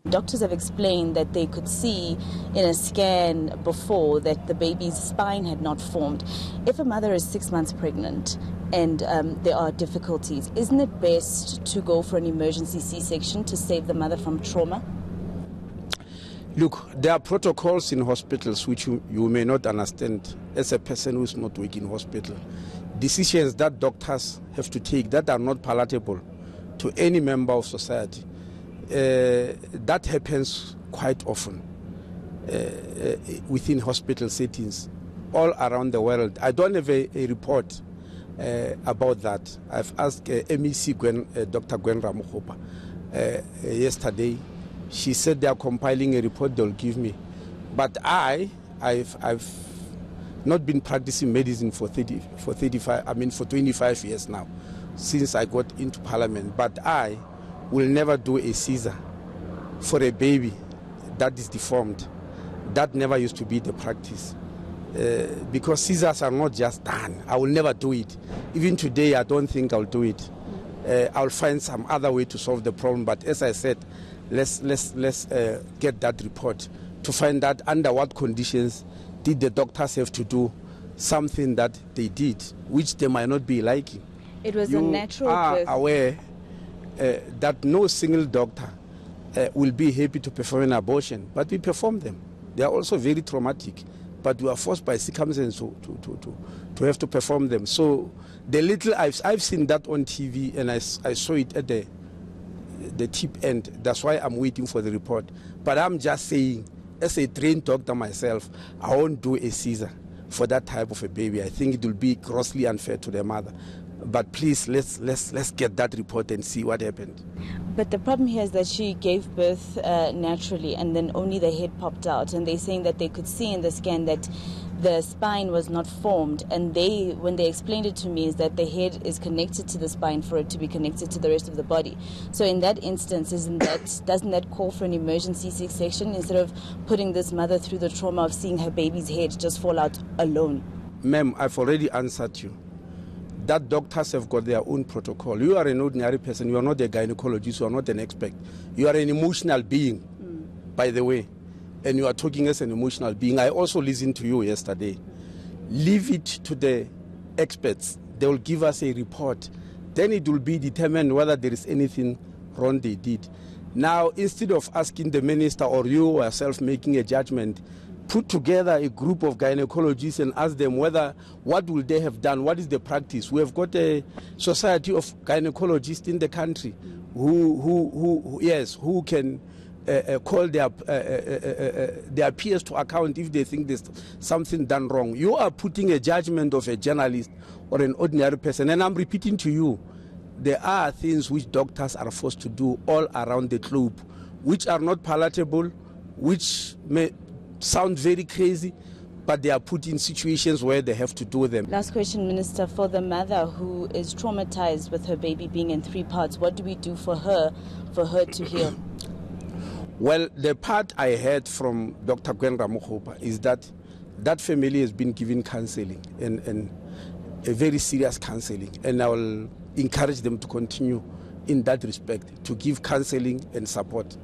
Doctors have explained that they could see in a scan before that the baby's spine had not formed. If a mother is 6 months pregnant and there are difficulties, isn't it best to go for an emergency C-section to save the mother from trauma? Look, there are protocols in hospitals which you may not understand as a person who is not working in hospital. Decisions that doctors have to take that are not palatable to any member of society. That happens quite often within hospital settings all around the world. I don't have a report about that. I've asked MEC Dr. Gwen Ramogopa yesterday. She said they are compiling a report they'll give me. But I've not been practicing medicine for 25 years now, since I got into Parliament. But I will never do a Caesar for a baby that is deformed. That never used to be the practice. Because Caesars are not just done. I will never do it. Even today, I don't think I'll do it. I'll find some other way to solve the problem. But as I said, let's get that report to find out under what conditions did the doctors have to do something that they did, which they might not be liking. It was a natural birth. You are aware that no single doctor will be happy to perform an abortion, but we perform them. They are also very traumatic, but we are forced by circumstances to have to perform them. So the little I've seen that on TV, and I saw it at the tip end. That's why I'm waiting for the report. But I'm just saying, as a trained doctor myself, I won't do a Caesar for that type of a baby. I think it will be grossly unfair to the mother. But please, let's get that report and see what happened. But the problem here is that she gave birth naturally, and then only the head popped out. And they're saying that they could see in the scan that the spine was not formed. And when they explained it to me, is that the head is connected to the spine for it to be connected to the rest of the body. So in that instance, doesn't that call for an emergency C-section instead of putting this mother through the trauma of seeing her baby's head just fall out alone? Ma'am, I've already answered you. That doctors have got their own protocol. You are an ordinary person. You are not a gynecologist. You are not an expert. You are an emotional being, by the way. And you are talking as an emotional being. I also listened to you yesterday. Leave it to the experts. They will give us a report. Then it will be determined whether there is anything wrong they did. Now, instead of asking the minister or you yourself making a judgment, put together a group of gynecologists and ask them what will they have done, what is the practice. We have got a society of gynecologists in the country who can call their peers to account if they think there's something done wrong. You are putting a judgment of a journalist or an ordinary person, and I'm repeating to you, there are things which doctors are forced to do all around the globe, which are not palatable, which may sound very crazy, but they are put in situations where they have to do them. Last question, Minister. For the mother who is traumatized with her baby being in 3 parts, what do we do for her to heal? Well, the part I heard from Dr. Gwen Ramogopa is that family has been given counseling and a very serious counseling, and I will encourage them to continue in that respect, to give counseling and support.